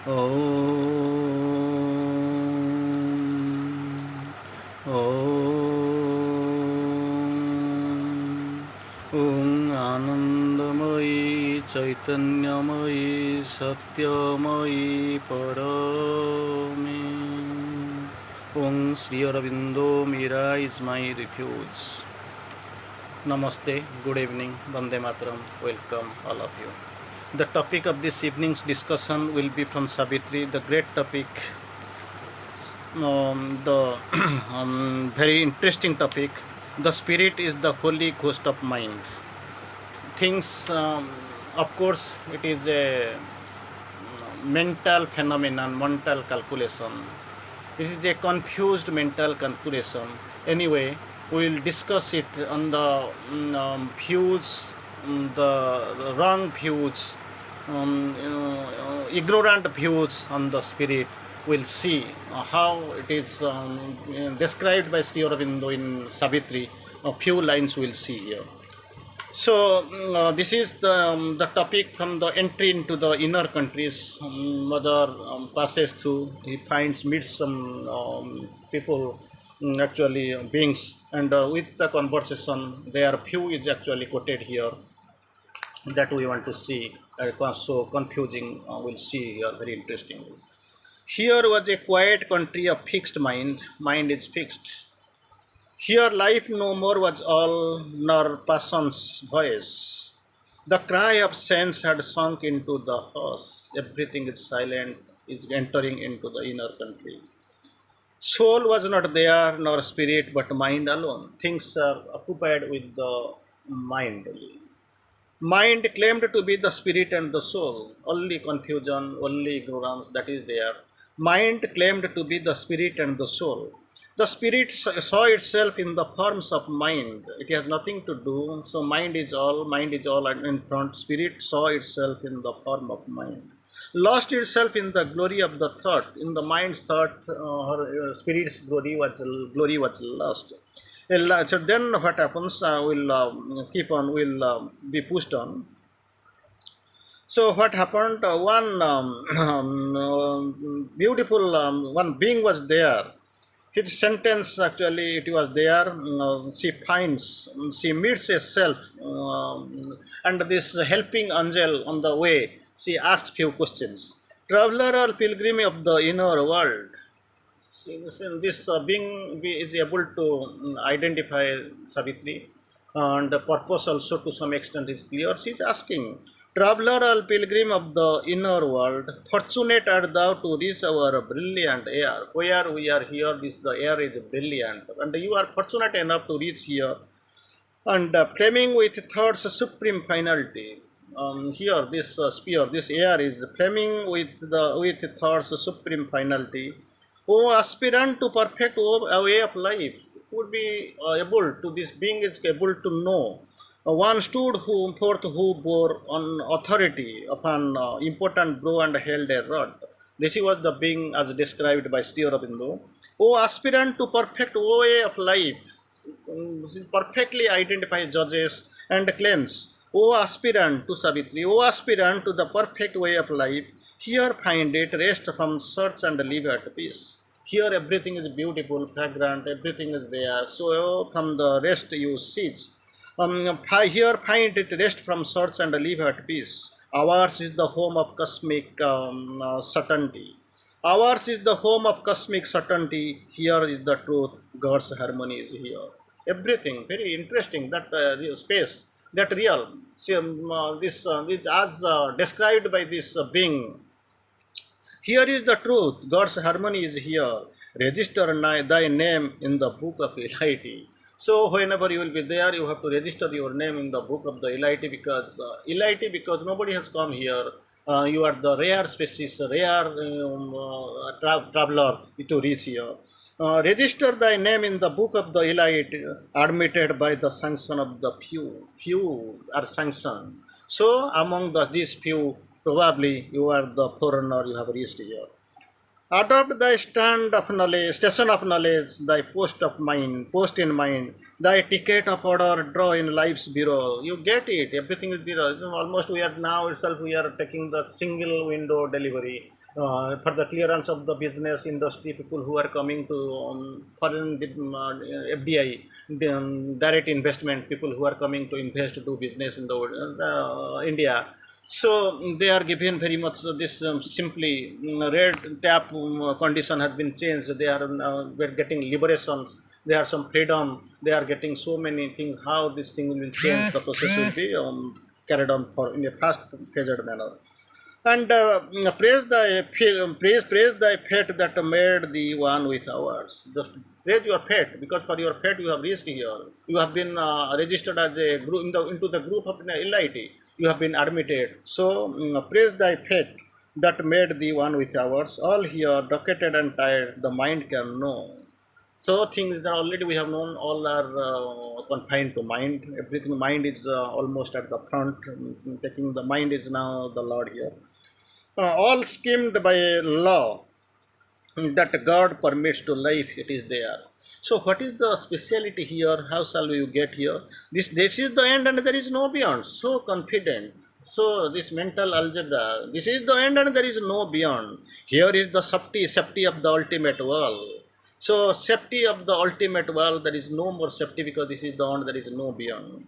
Om. Om. Om Anandamayi Chaitanyamayi Satyamayi Parami. Om Sri Aurobindo Mira is my refuge. Namaste, good evening, Vande Mataram, welcome all of you. The topic of this evening's discussion will be from Savitri, the great topic, the very interesting topic. The spirit is the holy ghost of mind. Things, of course, it is a mental phenomenon, mental calculation. This is a confused mental calculation. Anyway, we will discuss it on the views, the wrong views, ignorant views on the spirit. We'll see how it is described by Sri Aurobindo in Savitri. A few lines we'll see here. So this is the topic from the entry into the inner countries. Mother passes through. He meets some people, actually beings, and with the conversation, their view is actually quoted here. That we want to see. So confusing. We'll see here. Very interesting. Here was a quiet country of fixed mind. Mind is fixed. Here life no more was all, nor passion's voice. The cry of sense had sunk into the hush. Everything is silent, is entering into the inner country. Soul was not there, nor spirit, but mind alone. Things are occupied with the mind only. Mind claimed to be the spirit and the soul. Only confusion, only ignorance that is there. Mind claimed to be the spirit and the soul. The spirit saw itself in the forms of mind. It has nothing to do. So mind is all in front. Spirit saw itself in the form of mind. Lost itself in the glory of the thought. In the mind's thought, her spirit's glory was lost. So then what happens? We'll keep on. We'll be pushed on. So what happened? One beautiful one being was there. His sentence actually it was there. She meets herself, and this helping angel on the way. She asks few questions. Traveler or pilgrim of the inner world. This being is able to identify Savitri, and the purpose also to some extent is clear. She is asking, traveler or pilgrim of the inner world, fortunate art thou to reach our brilliant air. Where we are here, the air is brilliant, and you are fortunate enough to reach here. And flaming with thought's supreme finality. Here, this sphere, this air is flaming with thought's supreme finality. O aspirant to perfect way of life, would be able to, this being is able to know. One stood forth who bore on authority upon important brow and held a rod. This was the being as described by Sri Aurobindo. O aspirant to perfect way of life, perfectly identifies, judges, and claims. O aspirant to Savitri, O aspirant to the perfect way of life, here find it, rest from search and live at peace. Here everything is beautiful, fragrant, everything is there. So from the rest you cease. Here find it, rest from search and live at peace. Ours is the home of cosmic certainty. Ours is the home of cosmic certainty. Here is the truth. God's harmony is here. Everything very interesting. That space, that real. See, this as described by this being. Here is the truth. God's harmony is here. Register thy name in the book of Elite. So whenever you will be there, you have to register your name in the book of the Elite, because nobody has come here. You are the rare species, rare traveler to reach here. Register thy name in the book of the elite, admitted by the sanction of the few. Few are sanctioned. So among these few, probably you are the foreigner, you have reached here. Adopt thy station of knowledge, thy post in mind, thy ticket of order, draw in life's bureau. You get it, everything is bureau. Almost we are now itself, we are taking the single window delivery. for the clearance of the business industry, people who are coming to foreign FDI, direct investment, people who are coming to invest to do business in the India. So they are given very much this simply red tap condition has been changed. They are we're getting liberations. There are some freedom. They are getting so many things. How this thing will change? The process will be carried on for in a fast-paced manner. And praise thy fate that made the one with ours. Just praise your fate, because for your fate you have reached here. You have been registered as a group into the group of elite. You have been admitted. So praise thy fate that made the one with ours. All here docketed and tired, the mind can know. So things that already we have known, all are confined to mind. Everything mind is almost at the front. Taking the mind is now the Lord here. All schemed by a law that God permits to life, it is there. So what is the speciality here? How shall we get here? This is the end and there is no beyond. So confident. So this mental algebra, this is the end and there is no beyond. Here is the safety of the ultimate world. So safety of the ultimate world, there is no more safety because this is the end, there is no beyond.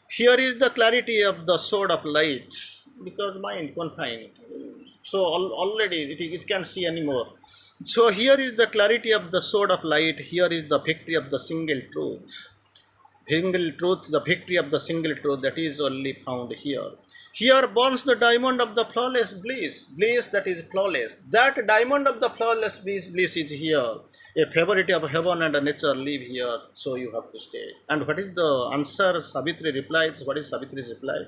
Here is the clarity of the sword of light, because mind confined. So already it can't see anymore. So here is the clarity of the sword of light. Here is the victory of the single truth. Single truth, the victory of the single truth, that is only found here. Here burns the diamond of the flawless bliss, bliss that is flawless. That diamond of the flawless bliss is here. A favorite of heaven and nature live here, so you have to stay. And what is the answer? Savitri replies. What is Savitri's reply?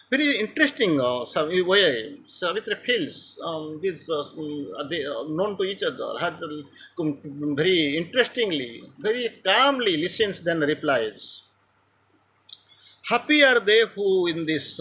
Very interesting way Savitri feels. These they are known to each other. Has very interestingly, very calmly listens, then replies. Happy are they who, in this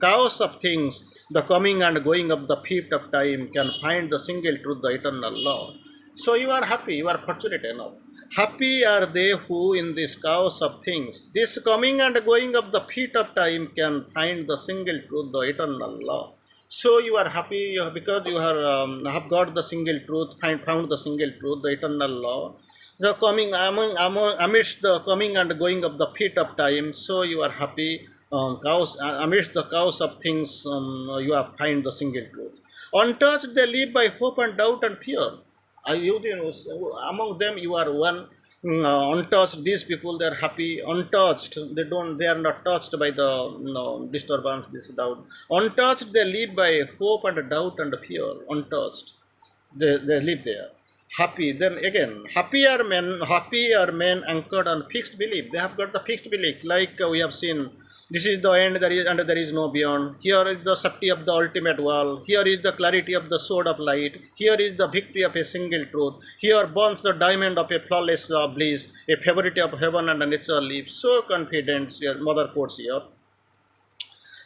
chaos of things, the coming and going of the feet of time, can find the single truth, the eternal law. So you are happy, you are fortunate enough. Happy are they who, in this chaos of things, this coming and going of the feet of time, can find the single truth, the eternal law. So you are happy because you have got the single truth, found the single truth, the eternal law. The coming amidst the coming and going of the feet of time, so you are happy. Chaos, amidst the chaos of things, you have find the single truth. Untouched, they live by hope and doubt and fear. Among them, you are one. Untouched, these people, they are happy. Untouched, they are not touched by the disturbance, this doubt. Untouched, they live by hope and doubt and fear. Untouched, they live there. Happy, then again, happy are men anchored on fixed belief. They have got the fixed belief, like we have seen. This is the end, there is no beyond. Here is the safety of the ultimate world. Here is the clarity of the sword of light. Here is the victory of a single truth. Here burns the diamond of a flawless bliss, a favorite of heaven and nature lives. So confident, here, mother quotes here.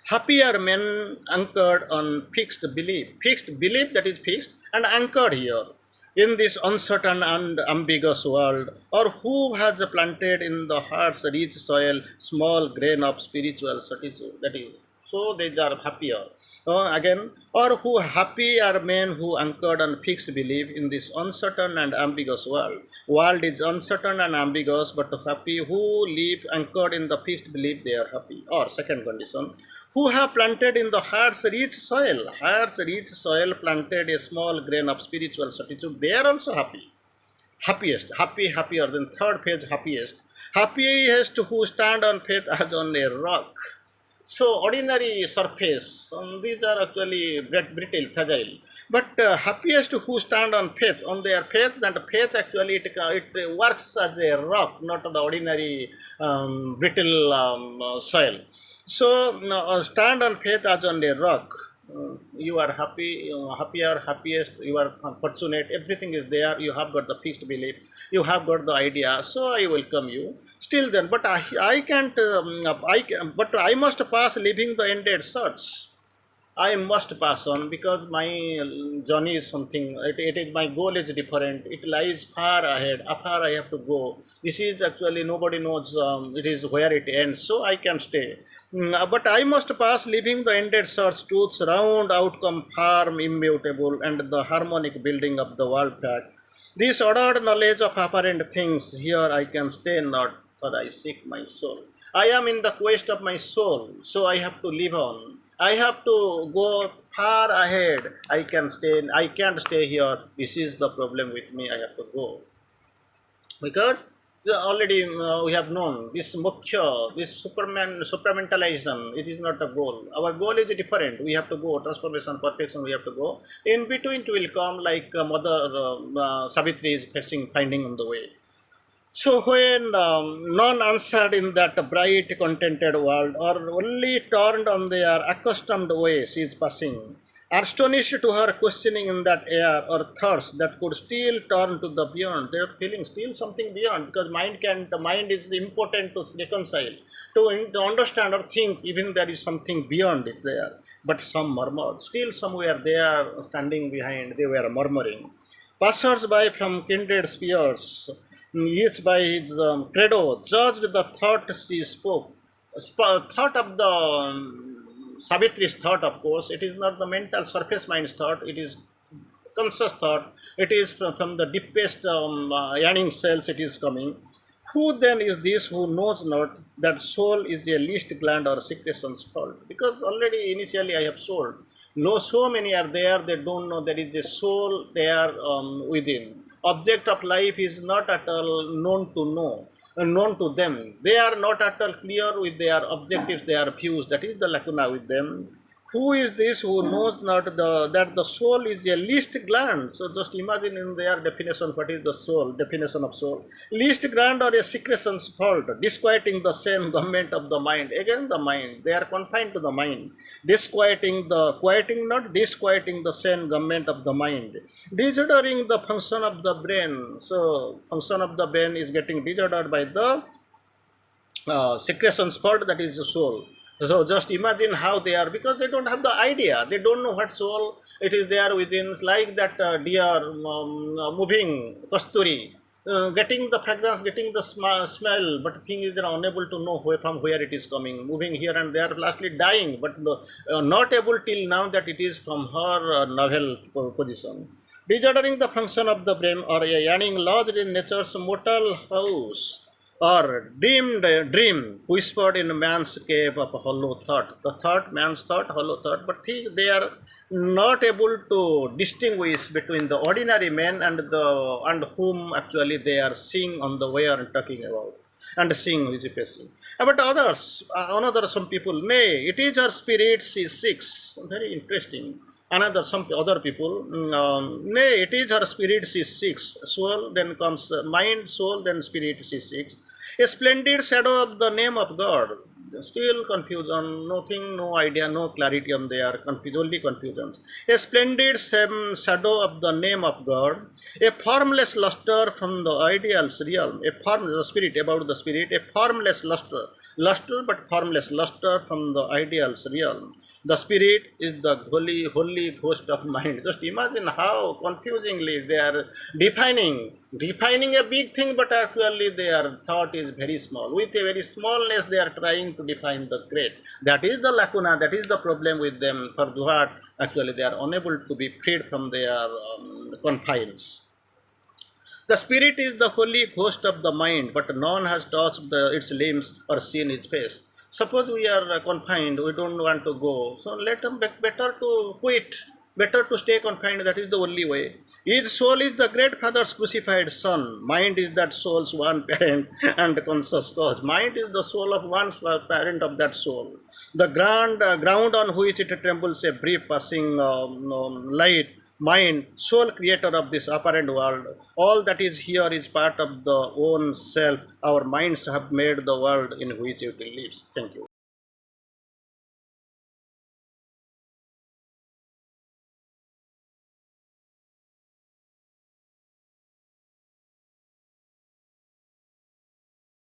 Happy are men anchored on fixed belief that is fixed and anchored here in this uncertain and ambiguous world, or who has planted in the heart's rich soil small grain of spiritual certitude, that is, so they are happier. Again, or who happy are men who anchored on fixed belief in this uncertain and ambiguous world. World is uncertain and ambiguous, but happy who live anchored in the fixed belief, they are happy. Or second condition, who have planted in the heart's rich soil planted a small grain of spiritual certitude, they are also happy. Happier than third page, happiest who stand on faith as on a rock. So ordinary surface, these are actually brittle, fragile. But happiest who stand on faith, on their faith, and faith actually it works as a rock, not the ordinary brittle soil. So stand on faith as on a rock. You are happy, happiest, you are fortunate, everything is there, you have got the fixed belief, you have got the idea, so I welcome you. Still then, but I can't, but I must pass living the ended search. I must pass on because my journey is something. It is my goal is different. It lies far ahead. Afar I have to go. This is actually nobody knows. It is where it ends. So I can stay. But I must pass, leaving the ended search truths round outcome firm, immutable, and the harmonic building of the world fact. This ordered knowledge of apparent things, here I can stay not, for I seek my soul. I am in the quest of my soul, so I have to live on. I have to go far ahead. I can't stay here. This is the problem with me. I have to go because already we have known this mukhya, this supramentalism, it is not a goal. Our goal is different. We have to go transformation, perfection. We have to go in between. It will come like mother Savitri is facing finding on the way. So when none answered in that bright, contented world, or only turned on their accustomed way, she is passing, astonished to her questioning in that air, or thoughts that could still turn to the beyond. They are feeling still something beyond because the mind is important to reconcile, to understand or think. Even there is something beyond it there, but some murmured. Still somewhere they are standing behind. They were murmuring. Passers by from kindred spheres, each by his credo, judged the thought she spoke. Thought of the Savitri's thought, of course, it is not the mental surface mind's thought, it is conscious thought, it is from the deepest yearning cells it is coming. Who then is this who knows not that soul is a least gland or secretion's fault? Because already initially I have sold. No, so many are there, they don't know there is a soul there within. Object of life is not at all known to them. They are not at all clear with their objectives, their views. That is the lacuna with them. Who is this who knows not that the soul is a least gland? So just imagine in their definition what is the soul, definition of soul. Least gland or a secretion's fault, disquieting the same government of the mind. Again the mind, they are confined to the mind. Not disquieting the same government of the mind. Disordering the function of the brain. So function of the brain is getting disordered by the secretion's fault, that is the soul. So just imagine how they are, because they don't have the idea. They don't know what soul it is there within. It's like that deer moving kasturi, getting the fragrance, getting the smell, but the thing is they are unable to know from where it is coming, moving here and there, lastly dying, but not able till now that it is from her novel position. Disordering the function of the brain, or a yearning lodged in nature's mortal house, or dream whispered in man's cave of hollow thought. The thought, man's thought, hollow thought, but they are not able to distinguish between the ordinary man and whom actually they are seeing on the way or talking about, and seeing his facing. But others, another some people, nay, it is her spirit she seeks. Very interesting. Another some other people, nay, it is her spirit she seeks. Soul, then comes mind, soul, then spirit she seeks. A splendid shadow of the name of God. Still confusion, nothing, no idea, no clarity on there, only confusions. A splendid shadow of the name of God, a formless luster from the ideal's realm, a formless spirit, about the spirit, a formless luster but formless luster from the ideal's realm. The spirit is the holy ghost of mind. Just imagine how confusingly they are defining a big thing, but actually their thought is very small. With a very smallness, they are trying to define the great. That is the lacuna, that is the problem with them, for what actually they are unable to be freed from their confines. The spirit is the holy ghost of the mind, but none has touched its limbs or seen its face. Suppose we are confined, we don't want to go, so let them better to quit, better to stay confined. That is the only way. Each soul is the great Father's crucified Son. Mind is that soul's one parent and conscious cause. Mind is the soul of one parent of that soul. The ground on which it trembles, a brief passing light. Mind, sole creator of this apparent world. All that is here is part of the own self. Our minds have made the world in which it lives. Thank you.